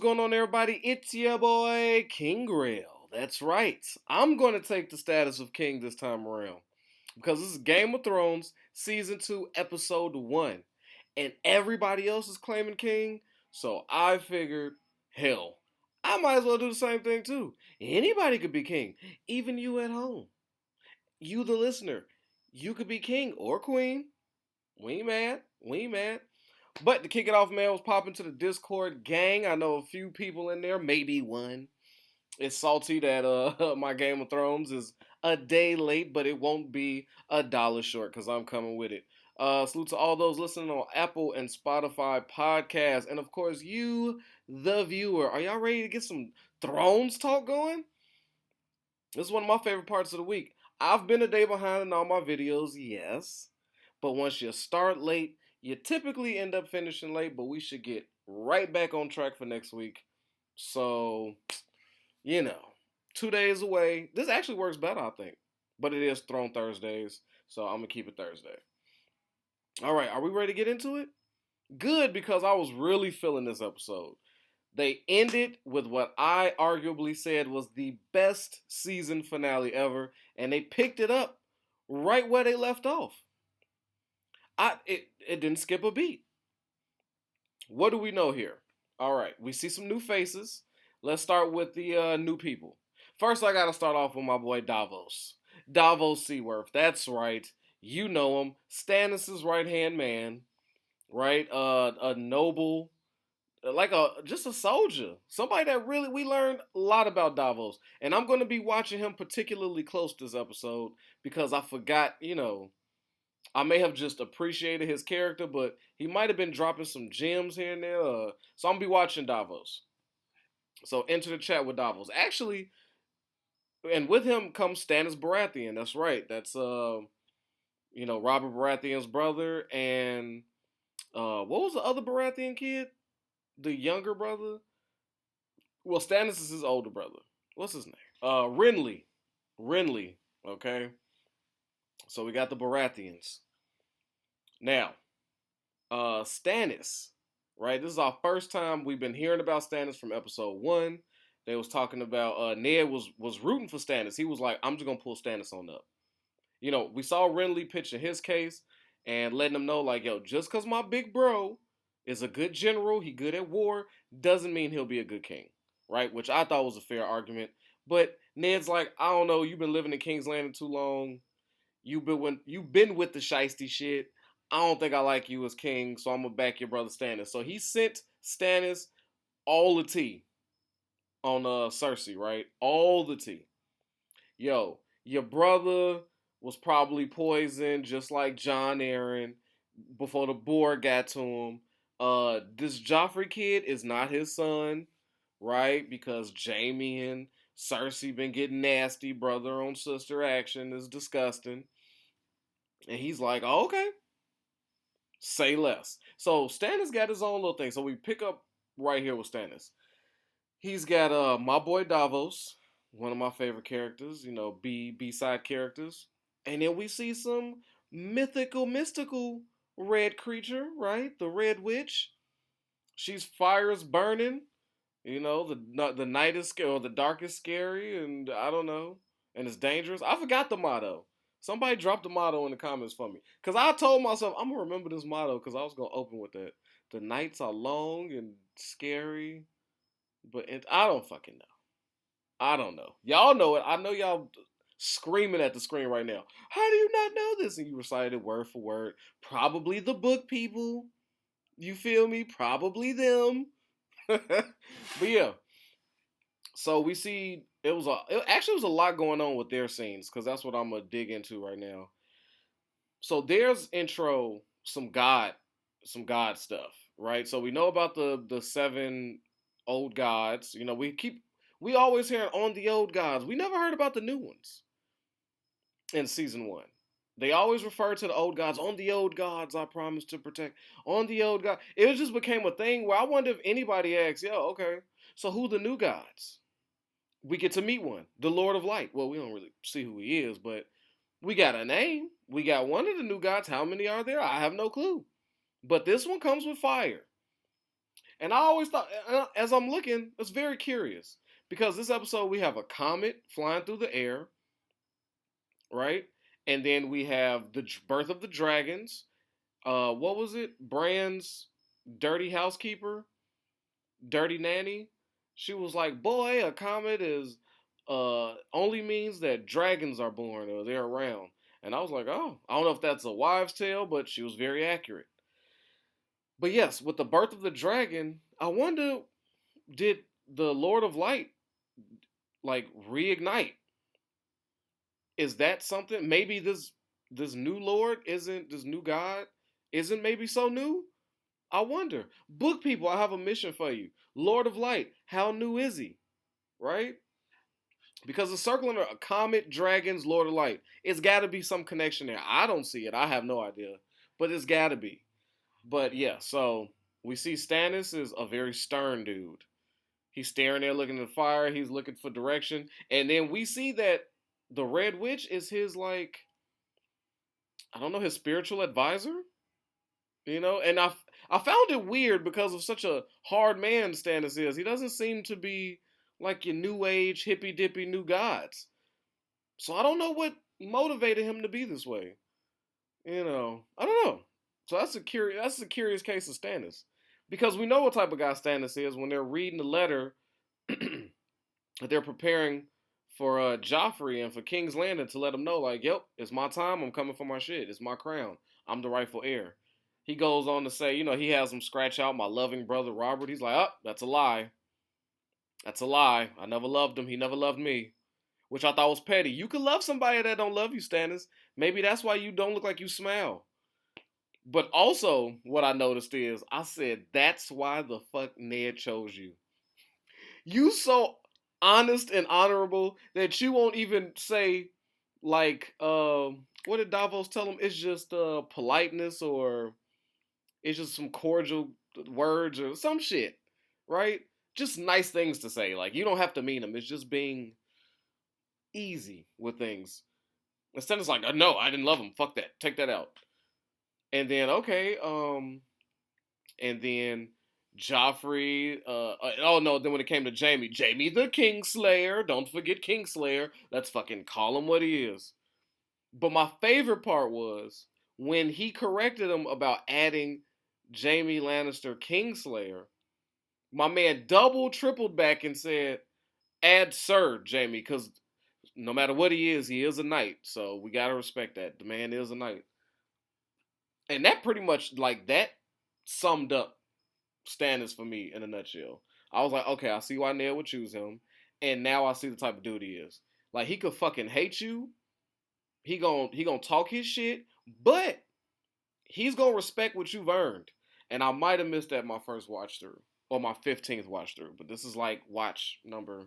going on, everybody? It's your boy, King Grail. That's right. I'm going to take the status of King this time around because this is Game of Thrones Season 2, Episode 1. And everybody else is claiming King, so I figured, hell, I might as well do the same thing too. Anybody could be King, even you at home. You, the listener, you could be King or Queen. We ain't mad. We ain't mad. But to kick it off, man, I was popping to the Discord gang. I know a few people in there, maybe one. It's salty that my Game of Thrones is a day late, but it won't be $1 short because I'm coming with it. Salute to all those listening on Apple and Spotify podcasts, and of course you, the viewer. Are y'all ready to get some Thrones talk going? This is one of my favorite parts of the week. I've been a day behind in all my videos, yes, but once you start late, you typically end up finishing late, but we should get right back on track for next week. So, 2 days away. This actually works better, I think. But it is Throne Thursdays, so I'm going to keep it Thursday. All right, are we ready to get into it? Good, because I was really feeling this episode. They ended with what I arguably said was the best season finale ever, and they picked it up right where they left off. It didn't skip a beat. What do we know here? All right, we see some new faces. Let's start with the new people. First, I got to start off with my boy Davos. Davos Seaworth. That's right. You know him. Stannis' right-hand man. Right? A noble, just a soldier. Somebody that really, we learned a lot about Davos. And I'm going to be watching him particularly close this episode because I forgot, I may have just appreciated his character, but he might have been dropping some gems here and there. So I'm going to be watching Davos. So enter the chat with Davos. Actually, and with him comes Stannis Baratheon. That's right. That's, Robert Baratheon's brother. And what was the other Baratheon kid? The younger brother? Well, Stannis is his older brother. What's his name? Renly. Renly, okay? So we got the Baratheons. Now, Stannis, right? This is our first time we've been hearing about Stannis from episode 1. They was talking about Ned was rooting for Stannis. He was like, I'm just gonna pull Stannis on up. We saw Renly pitching his case and letting him know, like, yo, just cause my big bro is a good general, he good at war, doesn't mean he'll be a good king, right? Which I thought was a fair argument. But Ned's like, I don't know, you've been living in King's Landing too long. You've been with the shiesty shit. I don't think I like you as king, so I'm gonna back your brother Stannis. So he sent Stannis all the tea on Cersei, right? All the tea. Yo, your brother was probably poisoned just like Jon Arryn before the boar got to him. This Joffrey kid is not his son, right? Because Jaime and Cersei been getting nasty, brother on sister action is disgusting. And he's like, oh, okay, say less. So Stannis got his own little thing. So we pick up right here with Stannis. He's got my boy Davos, one of my favorite characters, B-side characters. And then we see some mystical red creature, right? The Red Witch. She's fire is burning. The night is scary, or the dark is scary, and I don't know. And it's dangerous. I forgot the motto. Somebody drop the motto in the comments for me. Because I told myself, I'm going to remember this motto because I was going to open with that. The nights are long and scary, but I don't fucking know. I don't know. Y'all know it. I know y'all screaming at the screen right now. How do you not know this? And you recited word for word. Probably the book people. You feel me? Probably them. But yeah. So we see it was a lot going on with their scenes because that's what I'm gonna dig into right now. So there's intro some god stuff, right? So we know about the 7 old gods. We always hear on the old gods. We never heard about the new ones in season 1. They always refer to the old gods. On the old gods, I promise to protect. On the old god. It just became a thing where I wonder if anybody asks, yo, okay, so who the new gods? We get to meet one, the Lord of Light. Well, we don't really see who he is, but we got a name. We got one of the new gods. How many are there? I have no clue. But this one comes with fire. And I always thought, as I'm looking, it's very curious because this episode we have a comet flying through the air, right? And then we have the birth of the dragons. What was it? Bran's dirty housekeeper, dirty nanny. She was like, "Boy, a comet is only means that dragons are born or they're around." And I was like, "Oh, I don't know if that's a wives' tale, but she was very accurate." But yes, with the birth of the dragon, I wonder, did the Lord of Light like reignite? Is that something? Maybe this new Lord isn't this new God isn't maybe so new. I wonder. Book people, I have a mission for you. Lord of Light, how new is he? Right? Because the circling a comet, dragons, Lord of Light, it's got to be some connection there. I don't see it. I have no idea, but it's got to be. But yeah, so we see Stannis is a very stern dude. He's staring there looking at the fire. He's looking for direction. And then we see that the Red Witch is his, like, I don't know, his spiritual advisor. And I found it weird because of such a hard man Stannis is. He doesn't seem to be like your new age, hippy dippy new gods. So I don't know what motivated him to be this way. I don't know. So that's a curious case of Stannis. Because we know what type of guy Stannis is when they're reading the letter that they're preparing for Joffrey and for King's Landing to let him know, like, yep, it's my time. I'm coming for my shit. It's my crown. I'm the rightful heir. He goes on to say, he has him scratch out my loving brother Robert. He's like, oh, that's a lie. That's a lie. I never loved him. He never loved me. Which I thought was petty. You could love somebody that don't love you, Stannis. Maybe that's why you don't look like you smile. But also, what I noticed is, I said, that's why the fuck Ned chose you. You so honest and honorable that you won't even say, like, what did Davos tell him? It's just politeness, or it's just some cordial words or some shit, right? Just nice things to say. Like, you don't have to mean them. It's just being easy with things. Instead, it's like, no, I didn't love him. Fuck that. Take that out. And then, okay, and then Joffrey, oh no, then when it came to Jamie the Kingslayer, don't forget Kingslayer, let's fucking call him what he is. But my favorite part was when he corrected him about adding Jamie Lannister Kingslayer, my man double, tripled back and said, add Sir Jamie, because no matter what he is a knight, so we gotta respect that. The man is a knight. And that pretty much, like, that summed up Stannis for me in a nutshell. I was like, okay, I see why Ned would choose him, and now I see the type of dude he is. Like, he could fucking hate you. He gon' talk his shit, but he's gonna respect what you've earned. And I might have missed that my first watch through, or my 15th watch through, but this is like watch number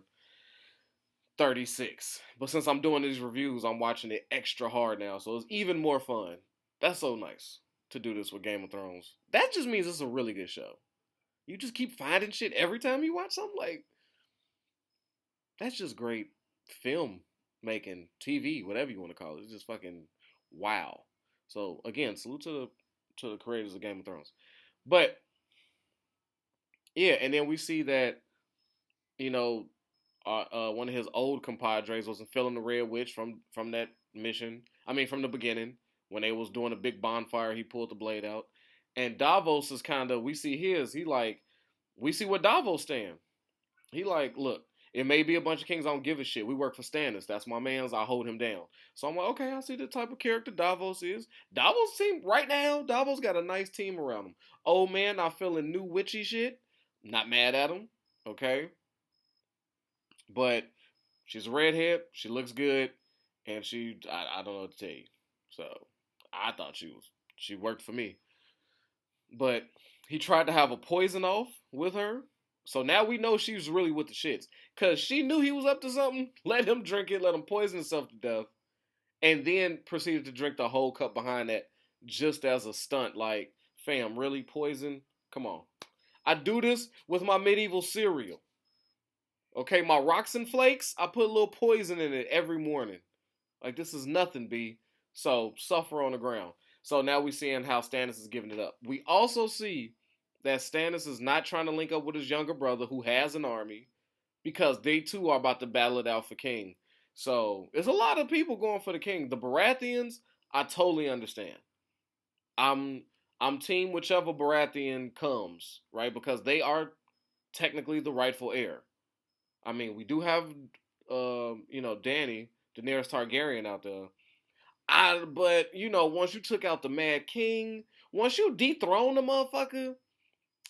36. But since I'm doing these reviews, I'm watching it extra hard now, so it's even more fun. That's so nice to do this with Game of Thrones. That just means it's a really good show. You just keep finding shit every time you watch something. Like, that's just great film making, TV, whatever you want to call it. It's just fucking wow. So again, salute to the creators of Game of Thrones. But yeah, and then we see that, you know one of his old compadres wasn't feeling the Red Witch from that mission. I mean, from the beginning, when they was doing a big bonfire, he pulled the blade out. And Davos is kind of, we see his, we see what Davos stand. He like, look, it may be a bunch of kings, I don't give a shit. We work for Stannis. That's my man's. I hold him down. So I'm like, okay, I see the type of character Davos is. Davos team, right now, Davos got a nice team around him. Old man not feeling new witchy shit. Not mad at him. Okay. But she's a redhead. She looks good. And I don't know what to tell you. So I thought she worked for me. But he tried to have a poison off with her. So now we know she's really with the shits. Because she knew he was up to something. Let him drink it. Let him poison himself to death. And then proceeded to drink the whole cup behind that just as a stunt. Like, fam, really poison? Come on. I do this with my medieval cereal. Okay, my rocks and flakes, I put a little poison in it every morning. Like, this is nothing, B. So, suffer on the ground. So now we're seeing how Stannis is giving it up. We also see that Stannis is not trying to link up with his younger brother who has an army because they too are about to battle it out for king. So there's a lot of people going for the king. The Baratheons, I totally understand. I'm I'm team whichever Baratheon comes, right? Because they are technically the rightful heir. I mean, we do have, Danny, Daenerys Targaryen out there. But once you took out the Mad King, once you dethrone the motherfucker,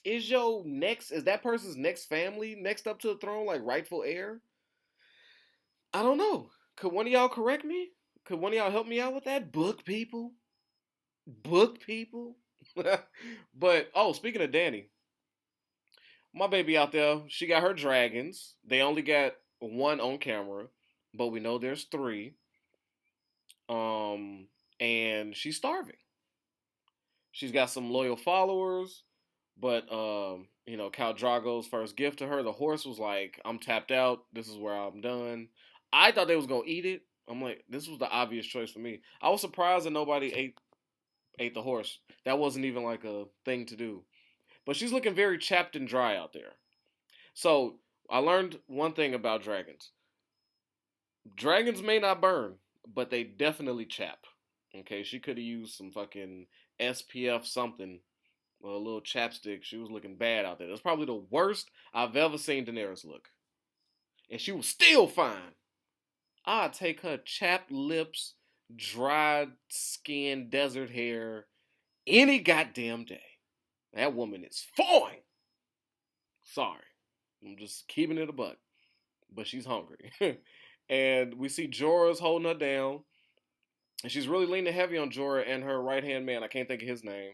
is that person's next family next up to the throne like rightful heir? I don't know. Could one of y'all correct me? Could one of y'all help me out with that? Book people. But speaking of Danny, my baby out there, she got her dragons. They only got one on camera, but we know there's three. Um, and she's starving. She's got some loyal followers, but Khal Drogo's first gift to her, the horse, was like, "I'm tapped out. This is where I'm done." I thought they was gonna eat it. I'm like, this was the obvious choice for me. I was surprised that nobody ate the horse. That wasn't even like a thing to do. But she's looking very chapped and dry out there. So I learned one thing about dragons. Dragons may not burn, but they definitely chap. Okay, she could have used some fucking SPF something, or a little chapstick. She was looking bad out there. That's probably the worst I've ever seen Daenerys look. And she was still fine. I'd take her chapped lips, dried skin, desert hair, any goddamn day. That woman is fine. Sorry. I'm just keeping it a buck. But she's hungry. And we see Jorah's holding her down. And she's really leaning heavy on Jorah and her right hand man. I can't think of his name.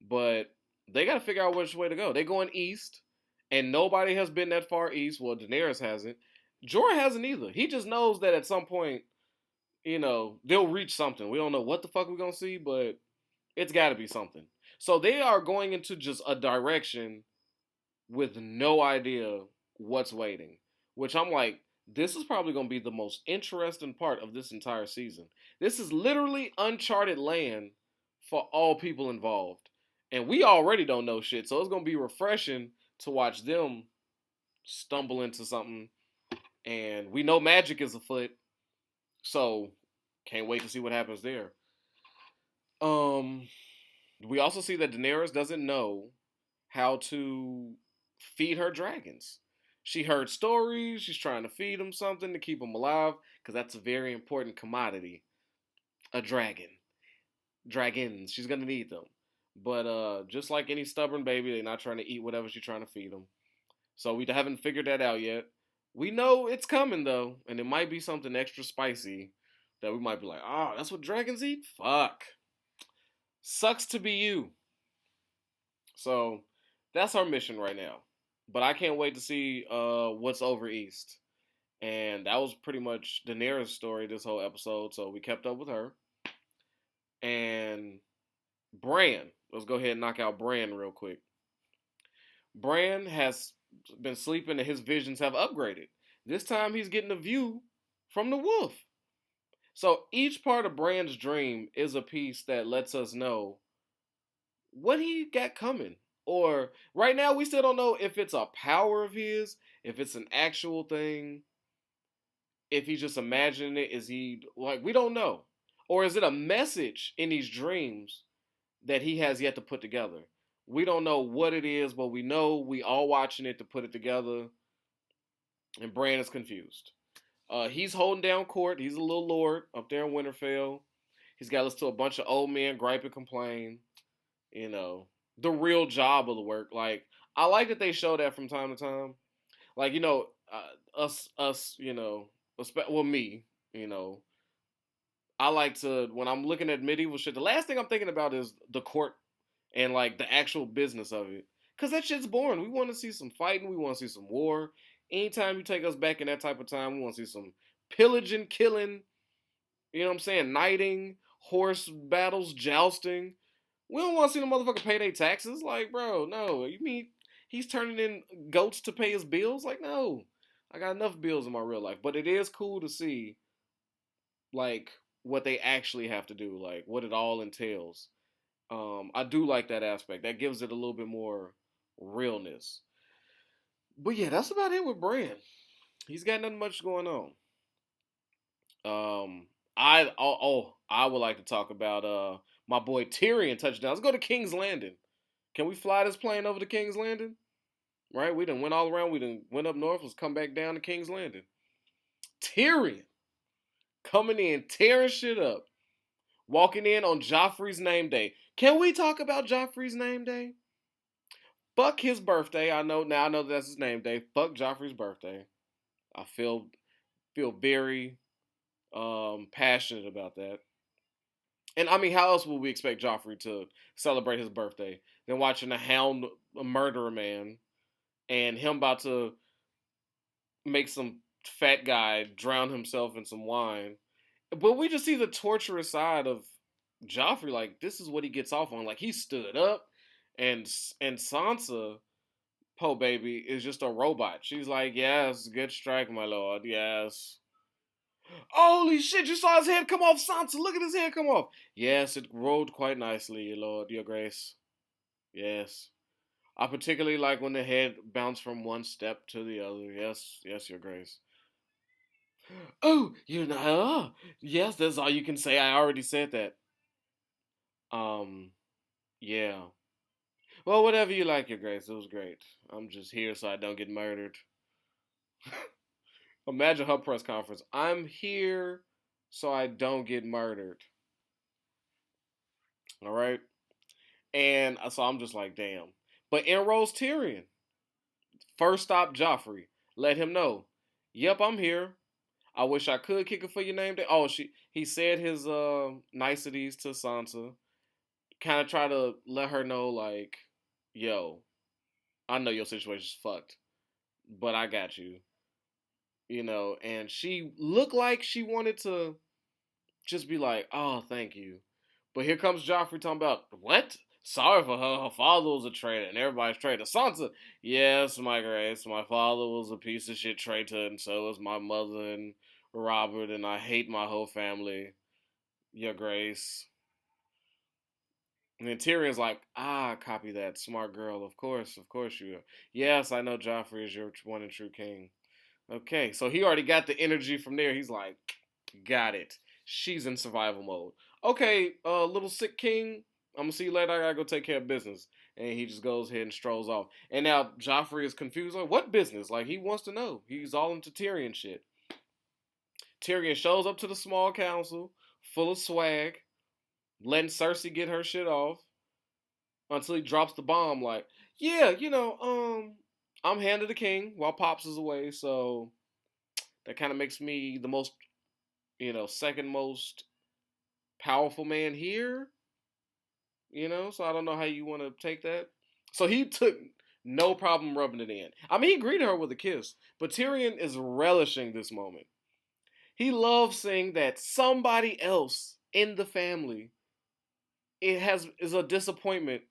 But they got to figure out which way to go. They're going east. And nobody has been that far east. Well, Daenerys hasn't. Jorah hasn't either. He just knows that at some point, they'll reach something. We don't know what the fuck we're going to see, but it's got to be something. So they are going into just a direction with no idea what's waiting. Which I'm like, this is probably going to be the most interesting part of this entire season. This is literally uncharted land for all people involved. And we already don't know shit, so it's going to be refreshing to watch them stumble into something. And we know magic is afoot, so can't wait to see what happens there. We also see that Daenerys doesn't know how to feed her dragons. She heard stories. She's trying to feed them something to keep them alive because that's a very important commodity. A dragon. Dragons. She's gonna need them. But just like any stubborn baby, they're not trying to eat whatever she's trying to feed them. So we haven't figured that out yet. We know it's coming though, and it might be something extra spicy that we might be like, oh, that's what dragons eat? Fuck. Sucks to be you. So that's our mission right now. But I can't wait to see what's over east. And that was pretty much Daenerys' story this whole episode. So we kept up with her. And Bran. Let's go ahead and knock out Bran real quick. Bran has been sleeping and his visions have upgraded. This time he's getting a view from the wolf. So each part of Bran's dream is a piece that lets us know what he got coming. Or right now we still don't know if it's a power of his, if it's an actual thing, if he's just imagining it. Is he like, we don't know. Or is it a message in these dreams that he has yet to put together? We don't know what it is, but we know we all watching it to put it together. And Bran is confused. He's holding down court. He's a little lord up there in Winterfell. He's got to listen to a bunch of old men gripe and complain. The real job of the work. Like, I like that they show that from time to time. Like, me, I like to, when I'm looking at medieval shit, the last thing I'm thinking about is the court and, like, the actual business of it. Because that shit's boring. We want to see some fighting. We want to see some war. Anytime you take us back in that type of time, we want to see some pillaging, killing, you know what I'm saying, knighting, horse battles, jousting. We don't want to see the motherfucker pay their taxes. Like, bro, no. You mean he's turning in goats to pay his bills? Like, no. I got enough bills in my real life. But it is cool to see, like, what they actually have to do. Like, what it all entails. I do like that aspect. That gives it a little bit more realness. But yeah, that's about it with Bran. He's got nothing much going on. I would like to talk about my boy Tyrion touchdown. Let's go to King's Landing. Can we fly this plane over to King's Landing? Right? We done went all around. We done went up north. Let's come back down to King's Landing. Tyrion coming in, tearing shit up, walking in on Joffrey's name day. Can we talk about Joffrey's name day? Fuck his birthday. I know now. I know that's his name day. Fuck Joffrey's birthday. I feel very passionate about that. And I mean, how else would we expect Joffrey to celebrate his birthday than watching a hound murder a man and him about to make some fat guy drown himself in some wine? But we just see the torturous side of Joffrey. Like, this is what he gets off on. Like, he stood up, and Sansa, po baby, is just a robot. She's like, yes, good strike, my lord, yes. Holy shit, you saw his head come off, Sansa. Look at his head come off. Yes, it rolled quite nicely, your lord, your grace. Yes. I particularly like when the head bounced from one step to the other. Yes, yes, your grace. Oh, you know, yes, that's all you can say. I already said that. Um, yeah. Well, whatever you like, your grace. It was great. I'm just here so I don't get murdered. Imagine her press conference. I'm here so I don't get murdered. All right. And so I'm just like, damn. But in rolls Tyrion. First stop, Joffrey. Let him know. Yep, I'm here. I wish I could kick it for your name. Oh, he said his niceties to Sansa. Kind of try to let her know, like, yo, I know your situation's fucked, but I got you. You know, and she looked like she wanted to just be like, oh, thank you. But here comes Joffrey talking about, what? Sorry for her. Her father was a traitor, and everybody's traitor. Sansa, yes, my grace. My father was a piece of shit traitor, and so was my mother and Robert, and I hate my whole family. Your grace. And then Tyrion's like, copy that. Smart girl. Of course you are. Yes, I know Joffrey is your one and true king. Okay, so he already got the energy from there. He's like, got it. She's in survival mode. Okay, little sick king, I'm gonna see you later. I gotta go take care of business. And he just goes ahead and strolls off. And now Joffrey is confused. Like, what business? Like, he wants to know. He's all into Tyrion shit. Tyrion shows up to the small council, full of swag, letting Cersei get her shit off until he drops the bomb. Like, yeah, I'm hand of the king while Pops is away, so that kind of makes me the most, second most powerful man here. So I don't know how you want to take that. So he took no problem rubbing it in. I mean, he greeted her with a kiss, but Tyrion is relishing this moment. He loves seeing that somebody else in the family is a disappointment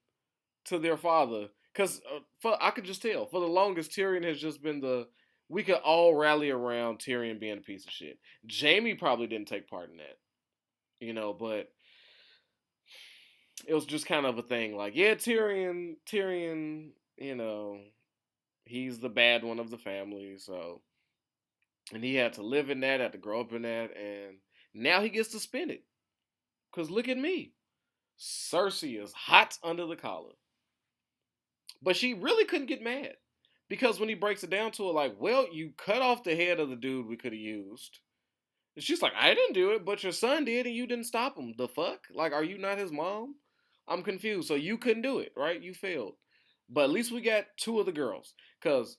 to their father. Because I could just tell, for the longest, Tyrion has just been we could all rally around Tyrion being a piece of shit. Jaime probably didn't take part in that, but it was just kind of a thing. Like, yeah, Tyrion, he's the bad one of the family, so, and he had to live in that, had to grow up in that, and now he gets to spin it. Because look at me. Cersei is hot under the collar. But she really couldn't get mad. Because when he breaks it down to her, like, well, you cut off the head of the dude we could have used. And she's like, I didn't do it, but your son did, and you didn't stop him. The fuck? Like, are you not his mom? I'm confused. So you couldn't do it, right? You failed. But at least we got two of the girls. Because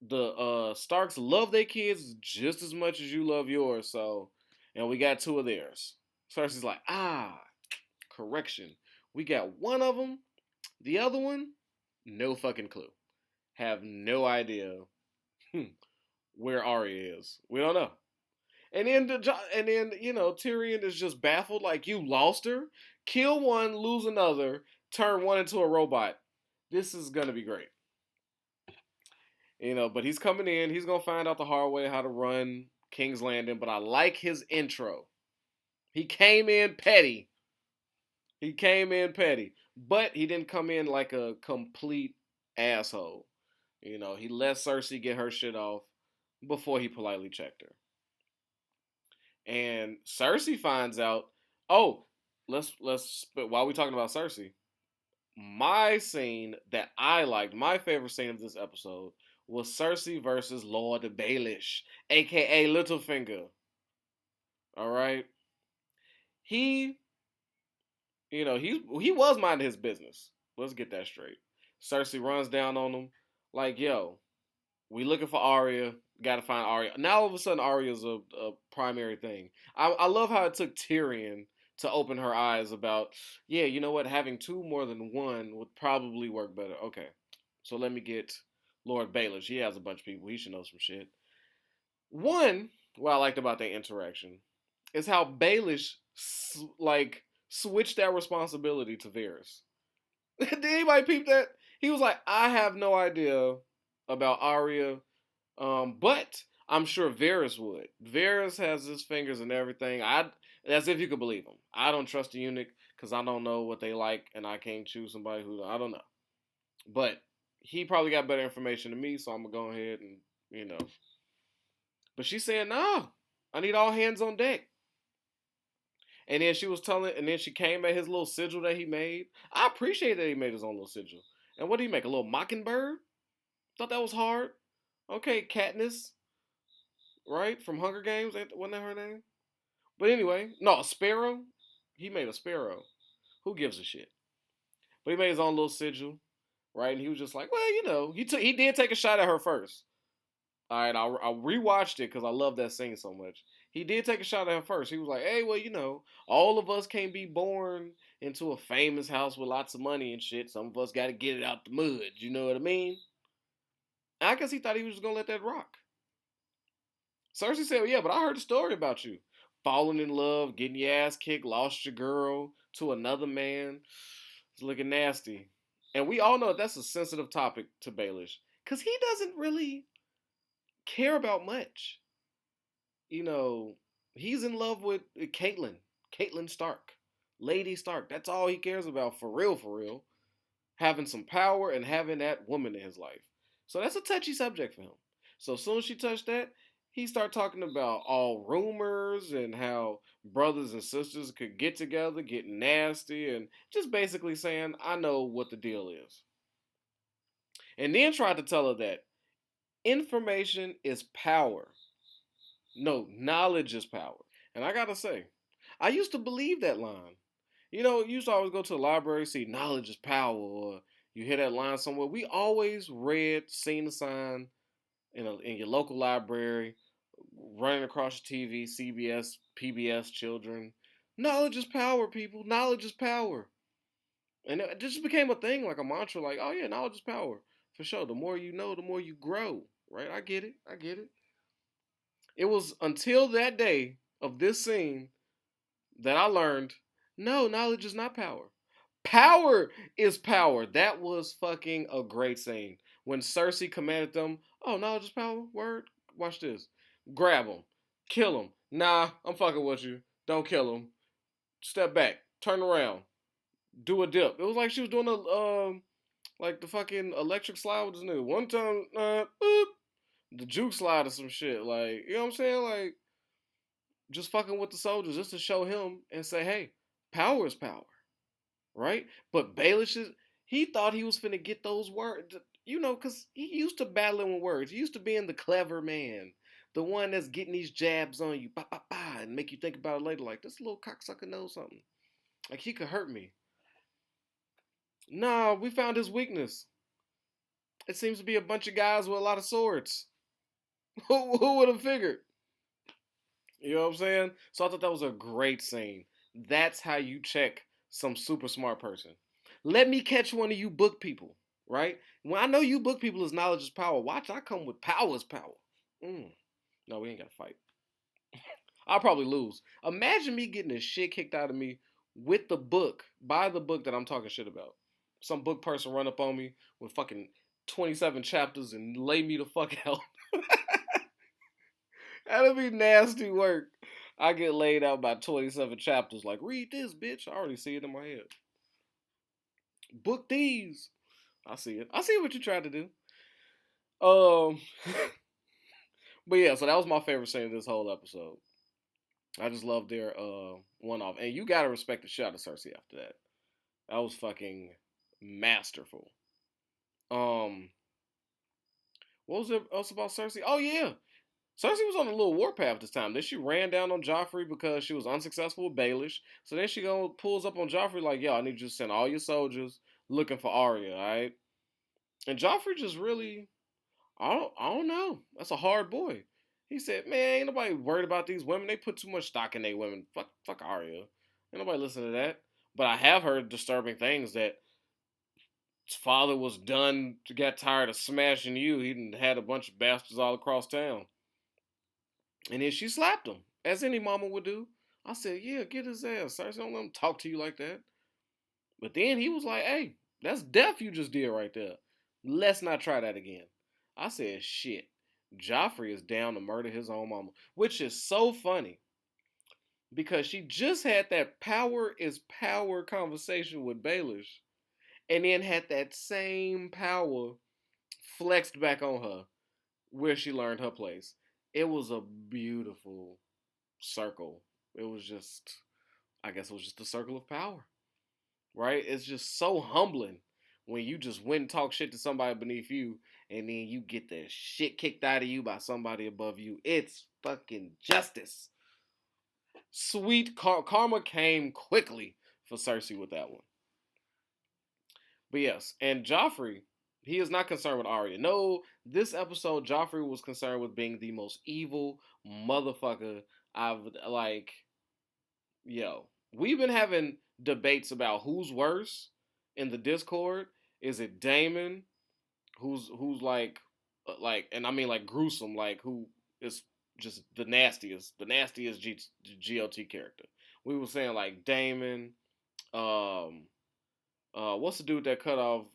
the Starks love their kids just as much as you love yours. So, and we got two of theirs. Cersei's like, correction. We got one of them. The other one, no fucking clue. Have no idea where Arya is. We don't know. And then Tyrion is just baffled, like, you lost her, kill one, lose another, turn one into a robot. This is gonna be great. But he's coming in. He's gonna find out the hard way how to run King's Landing. But I like his intro. He came in petty. He came in petty, but he didn't come in like a complete asshole. He let Cersei get her shit off before he politely checked her. And Cersei finds out. Oh, let's. But while we talking about Cersei, my scene that I liked, my favorite scene of this episode was Cersei versus Lord Baelish, aka Littlefinger. All right, he, he was minding his business. Let's get that straight. Cersei runs down on him, like, yo, we looking for Arya. Got to find Arya. Now all of a sudden, Arya's a primary thing. I love how it took Tyrion to open her eyes about, yeah, you know what? Having two more than one would probably work better. Okay, so let me get Lord Baelish. He has a bunch of people. He should know some shit. One, what I liked about their interaction is how Baelish like switched that responsibility to Varys. Did anybody peep that? He was like, I have no idea about Arya, but I'm sure Varys would. Varys has his fingers in everything. As if you could believe him. I don't trust the eunuch because I don't know what they like, and I can't choose somebody who I don't know. But he probably got better information than me, so I'm gonna go ahead and you know. But she's saying, no, I need all hands on deck. And then she was telling, and then she came at his little sigil that he made. I appreciate that he made his own little sigil. And what did he make? A little mockingbird? Thought that was hard. Okay, Katniss, right? From Hunger Games, wasn't that her name? But anyway, no, a sparrow. He made a sparrow. Who gives a shit? But he made his own little sigil, right? And he was just like, well, he did take a shot at her first. All right, I rewatched it because I love that scene so much. He did take a shot at her first. He was like, hey, well, all of us can't be born into a famous house with lots of money and shit. Some of us got to get it out the mud. You know what I mean? I guess he thought he was just going to let that rock. Cersei said, well, yeah, but I heard a story about you. Falling in love, getting your ass kicked, lost your girl to another man. It's looking nasty. And we all know that's a sensitive topic to Baelish because he doesn't really care about much. He's in love with Caitlyn Stark, Lady Stark. That's all he cares about for real. Having some power and having that woman in his life. So that's a touchy subject for him. So as soon as she touched that, he started talking about all rumors and how brothers and sisters could get together, get nasty, and just basically saying, I know what the deal is. And then tried to tell her that information is power. No, knowledge is power. And I gotta say, I used to believe that line. You used to always go to the library, see knowledge is power, or you hear that line somewhere. We always seen the sign in your local library, running across your TV, CBS, PBS, children. Knowledge is power, people. Knowledge is power. And it just became a thing, like a mantra, like, oh yeah, knowledge is power. For sure. The more you know, the more you grow. Right? I get it. It was until that day of this scene that I learned, no, knowledge is not power. Power is power. That was fucking a great scene. When Cersei commanded them, oh, knowledge is power? Word? Watch this. Grab him. Kill him. Nah, I'm fucking with you. Don't kill him. Step back. Turn around. Do a dip. It was like she was doing like the fucking electric slide with his new. One time, boop, the juke slide or some shit. Like, you know what I'm saying? Like, just fucking with the soldiers just to show him and say, hey, power is power, right? But Baelish, he thought he was finna get those words, because he used to battling with words. He used to being the clever man, the one that's getting these jabs on you, and make you think about it later. Like, this little cocksucker knows something. Like, he could hurt me. Nah, we found his weakness. It seems to be a bunch of guys with a lot of swords. Who would have figured? You know what I'm saying? So I thought that was a great scene. That's how you check some super smart person. Let me catch one of you book people, right? When I know you book people is knowledge is power. Watch, I come with power is power. No, we ain't got to fight. I'll probably lose. Imagine me getting the shit kicked out of me with the book, by the book that I'm talking shit about. Some book person run up on me with fucking 27 chapters and lay me the fuck out. That'd be nasty work. I get laid out by 27 chapters. Like, read this, bitch. I already see it in my head. Book these. I see it. I see what you tried to do. Um, but yeah, so that was my favorite scene of this whole episode. I just love their one off, and you gotta respect the shot of Cersei after that. That was fucking masterful. Um, what was it else about Cersei? Oh yeah, Cersei was on a little warpath this time. Then she ran down on Joffrey because she was unsuccessful with Baelish. So then she pulls up on Joffrey like, yo, I need you to send all your soldiers looking for Arya, all right? And Joffrey just really, I don't know. That's a hard boy. He said, man, ain't nobody worried about these women. They put too much stock in their women. Fuck Arya. Ain't nobody listen to that. But I have heard disturbing things that his father was done, got tired of smashing you. He had a bunch of bastards all across town. And then she slapped him, as any mama would do. I said, yeah, get his ass. Cersei, don't let him talk to you like that. But then he was like, hey, that's death you just did right there. Let's not try that again. I said, shit. Joffrey is down to murder his own mama, which is so funny because she just had that power is power conversation with Baelish and then had that same power flexed back on her where she learned her place. It was a beautiful circle. It was just, I guess it was just a circle of power, right? It's just so humbling when you just went and talk shit to somebody beneath you and then you get the shit kicked out of you by somebody above you. It's fucking justice. Sweet karma came quickly for Cersei with that one. But yes, and Joffrey, he is not concerned with Arya. No, this episode, Joffrey was concerned with being the most evil motherfucker I've like. Yo, we've been having debates about who's worse in the Discord. Is it Damon, who's and I mean like gruesome, like who is just the nastiest GOT character. We were saying like Damon, um, what's the dude that cut off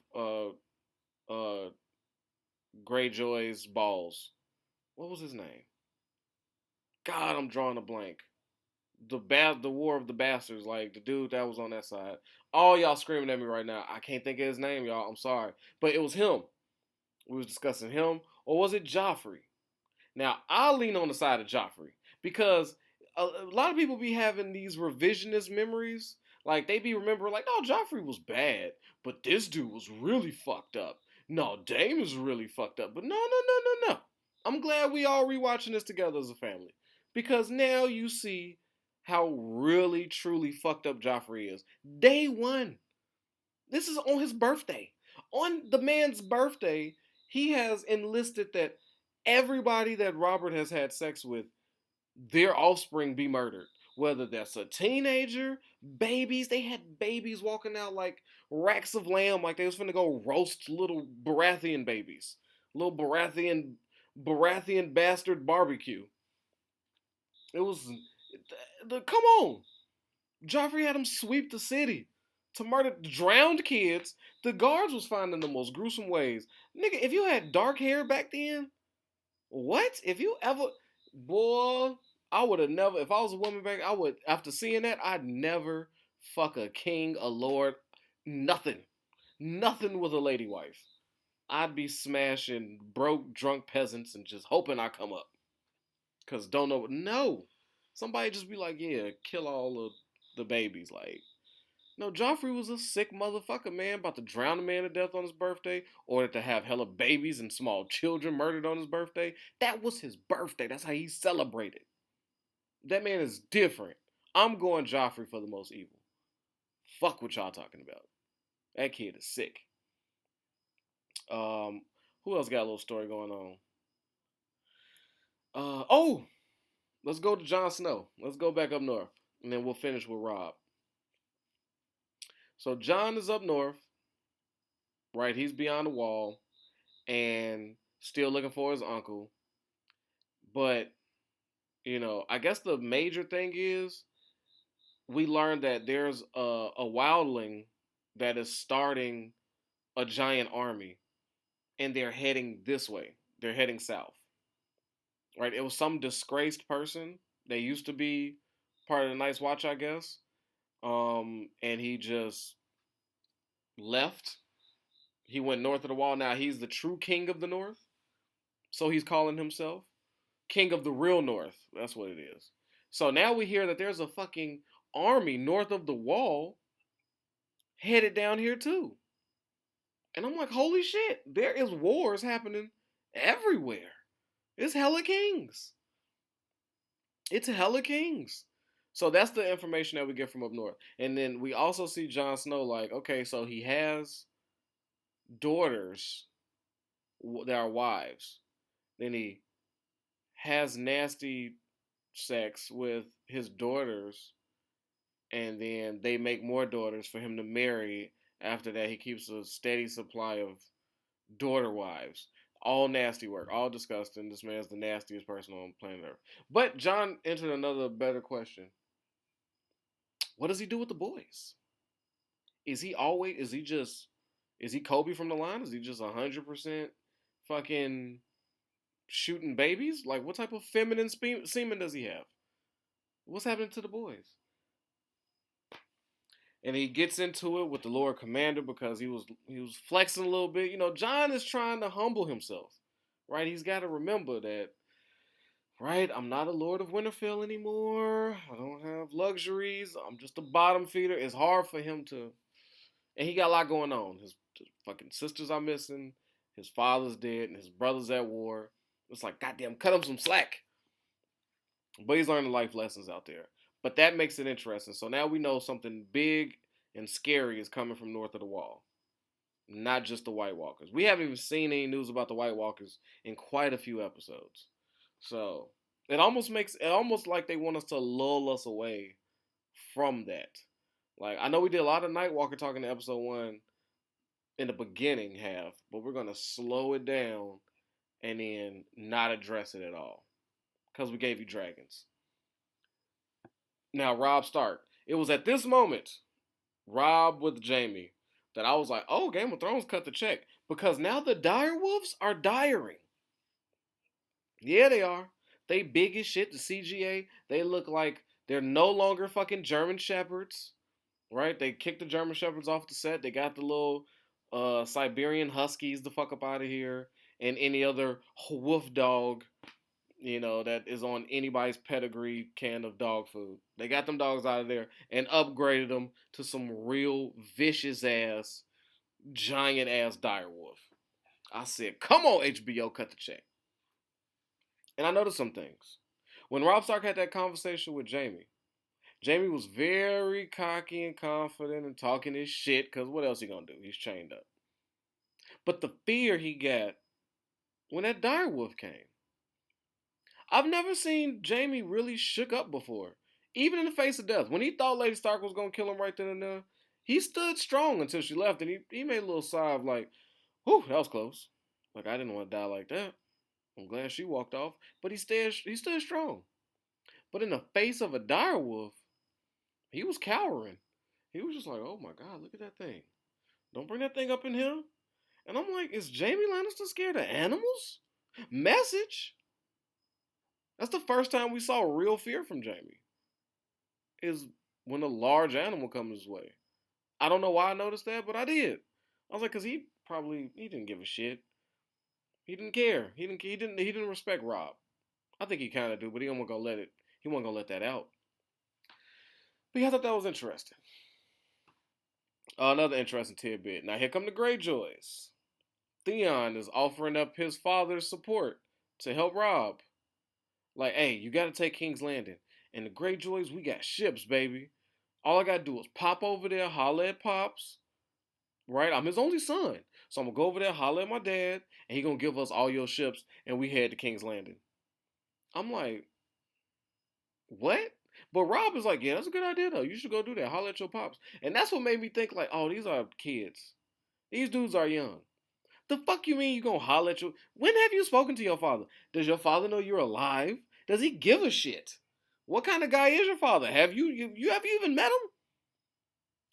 uh Greyjoy's balls? What was his name? God, I'm drawing a blank. The War of the Bastards, like the dude that was on that side. All y'all screaming at me right now. I can't think of his name, y'all. I'm sorry, but it was him. We was discussing him, or was it Joffrey? Now I'll lean on the side of Joffrey because a lot of people be having these revisionist memories. Like they be remembering, like, no, Joffrey was bad, but this dude was really fucked up. No, Dame is really fucked up, but no. I'm glad we all rewatching this together as a family because now you see how really truly fucked up Joffrey is. Day one. This is on his birthday. On the man's birthday, he has enlisted that everybody that Robert has had sex with, their offspring be murdered. Whether that's a teenager, babies, they had babies walking out like racks of lamb, like they was finna go roast little Baratheon babies. Little Baratheon bastard barbecue. It was, come on. Joffrey had him sweep the city to murder drowned kids. The guards was finding the most gruesome ways. Nigga, if you had dark hair back then, what? If you ever, boy, I would have never. If I was a woman back, I would. After seeing that, I'd never fuck a king, a lord, nothing, nothing with a lady wife. I'd be smashing broke, drunk peasants and just hoping I come up. Cause don't know. No, somebody just be like, yeah, kill all of the babies. Like, no, Joffrey was a sick motherfucker, man, about to drown a man to death on his birthday, or to have hella babies and small children murdered on his birthday. That was his birthday. That's how he celebrated. That man is different. I'm going Joffrey for the most evil. Fuck what y'all talking about. That kid is sick. Um, who else got a little story going on? Oh, let's go to Jon Snow. Let's go back up north, and then we'll finish with Rob. So Jon is up north, right? He's beyond the wall and still looking for his uncle. But, I guess the major thing is we learned that there's a wildling that is starting a giant army and they're heading this way. They're heading south. Right? It was some disgraced person They used to be part of the Night's Watch, I guess. And he just left. He went north of the wall. Now he's the true king of the North. So he's calling himself king of the real North. That's what it is. So now we hear that there's a fucking army north of the wall headed down here too. And I'm like, holy shit, there is wars happening everywhere. It's hella kings. It's hella kings. So that's the information that we get from up north. And then we also see Jon Snow like, okay, so he has daughters that are wives. Then he has nasty sex with his daughters, and then they make more daughters for him to marry. After that, he keeps a steady supply of daughter wives. All nasty work, all disgusting. This man's the nastiest person on planet Earth. But John entered another better question. What does he do with the boys? Is he always? Is he just? Is he Kobe from the line? Is he just 100% fucking shooting babies? Like, what type of feminine semen does he have? What's happening to the boys? And he gets into it with the Lord Commander because he was flexing a little bit. You know, John is trying to humble himself, right? He's got to remember that, right? I'm not a Lord of Winterfell anymore. I don't have luxuries. I'm just a bottom feeder. It's hard for him to, and he got a lot going on. His fucking sisters are missing. His father's dead, and his brother's at war. It's like, goddamn, cut him some slack. But he's learning life lessons out there. But that makes it interesting. So now we know something big and scary is coming from north of the wall. Not just the White Walkers. We haven't even seen any news about the White Walkers in quite a few episodes. So it almost like they want us to lull us away from that. Like, I know we did a lot of Night Walker talking in episode 1 in the beginning half, but we're gonna slow it down and then not address it at all. Because we gave you dragons. Now, Robb Stark. It was at this moment, Robb with Jaime, that I was like, oh, Game of Thrones cut the check. Because now the direwolves are dying. Yeah, they are. They big as shit, the CGA. They look like they're no longer fucking German Shepherds. Right? They kicked the German Shepherds off the set. They got the little Siberian Huskies the fuck up out of here. And any other wolf dog, you know, that is on anybody's pedigree can of dog food. They got them dogs out of there and upgraded them to some real vicious ass, giant ass direwolf. I said, come on, HBO, cut the check. And I noticed some things. When Robb Stark had that conversation with Jaime was very cocky and confident and talking his shit, because what else he gonna do? He's chained up. But the fear he got when that direwolf came, I've never seen Jaime really shook up before, even in the face of death. When he thought Lady Stark was gonna kill him right then and there, he stood strong until she left, and he made a little sigh of like, whew, that was close. Like, I didn't want to die like that. I'm glad she walked off. But he stood strong. But in the face of a direwolf, he was cowering. He was just like, oh my God, look at that thing. Don't bring that thing up in here. And I'm like, is Jaime Lannister scared of animals? Message. That's the first time we saw real fear from Jaime. Is when a large animal comes his way. I don't know why I noticed that, but I did. I was like, cause he didn't give a shit. He didn't care. He didn't respect Robb. I think he kind of do, but he wasn't gonna let that out. But yeah, I thought that was interesting. Another interesting tidbit. Now here come the Greyjoys. Theon is offering up his father's support to help Robb. Like, hey, you gotta take King's Landing. And the Greyjoys, we got ships, baby. All I gotta do is pop over there, holler at Pops. Right? I'm his only son. So I'm gonna go over there, holler at my dad, and he gonna give us all your ships, and we head to King's Landing. I'm like, what? But Robb is like, yeah, that's a good idea though. You should go do that. Holler at your pops. And that's what made me think like, oh, these are kids. These dudes are young. The fuck you mean you gonna holler at your... When have you spoken to your father? Does your father know you're alive? Does he give a shit? What kind of guy is your father? Have you even met him?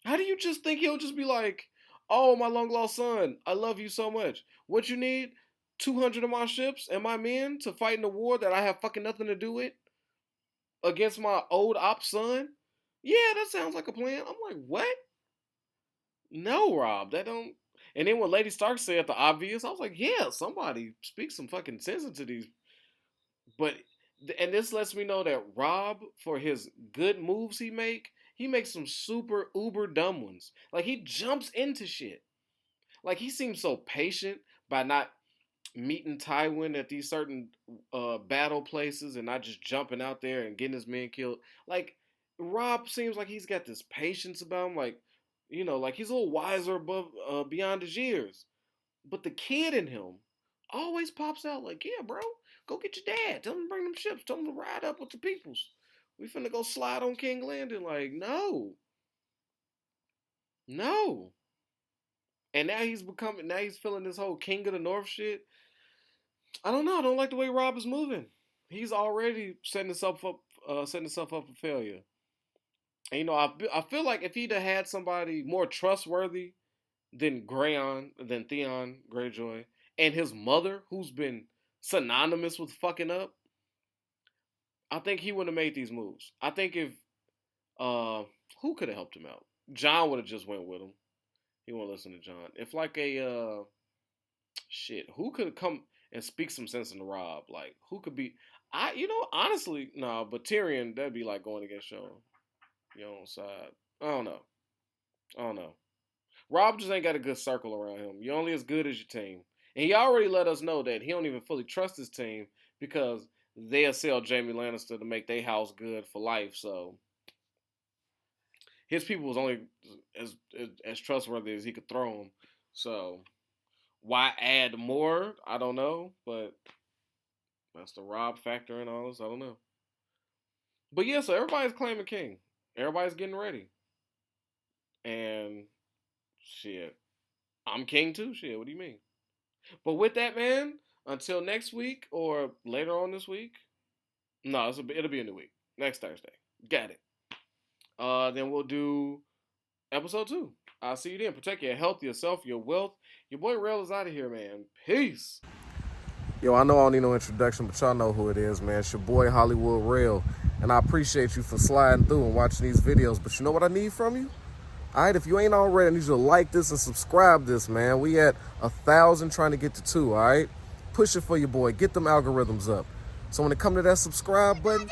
How do you just think he'll just be like, oh, my long lost son, I love you so much. What you need? 200 of my ships and my men to fight in a war that I have fucking nothing to do with? against my old op son? Yeah, that sounds like a plan. I'm like, what? No, Rob, that don't. And then when Lady Stark said the obvious, I was like, yeah, somebody speak some fucking sense into these. But and this lets me know that Rob, for his good moves he makes some super uber dumb ones. Like he jumps into shit. Like he seems so patient by not meeting Tywin at these certain battle places and not just jumping out there and getting his men killed. Like Rob seems like he's got this patience about him, like like he's a little wiser above beyond his years. But the kid in him always pops out like, yeah, bro, go get your dad. Tell him to bring them ships. Tell him to ride up with the peoples. We finna go slide on King Landing. Like, no, no. And now he's feeling this whole King of the North shit. I don't know. I don't like the way Rob is moving. He's already setting himself up for failure. And I feel like if he'd have had somebody more trustworthy than Theon Greyjoy, and his mother, who's been synonymous with fucking up, I think he wouldn't have made these moves. I think if who could have helped him out? John would have just went with him. He won't listen to John. If like a shit, who could come and speak some sense into Rob? Like who could be? Honestly, no. But Tyrion, that'd be like going against your own side. I don't know. I don't know. Rob just ain't got a good circle around him. You're only as good as your team. And he already let us know that he don't even fully trust his team because they'll sell Jaime Lannister to make their house good for life. So his people was only as trustworthy as he could throw them. So why add more? I don't know. But that's the Rob factor and all this. I don't know. But yeah, so everybody's claiming king. Everybody's getting ready. And shit. I'm king too. Shit, what do you mean? But with that, man, until next week or later on this week. No, it'll be in the week. Next Thursday. Got it. Then we'll do episode 2. I'll see you then. Protect your health, yourself, your wealth. Your boy Rail is out of here, man. Peace. Yo, I know I don't need no introduction, but y'all know who it is, man. It's your boy Hollywood Rail. And I appreciate you for sliding through and watching these videos. But you know what I need from you? Alright, if you ain't already, I need you to like this and subscribe this, man. We at 1,000 trying to get to 2, alright? Push it for your boy. Get them algorithms up. So when it come to that subscribe button,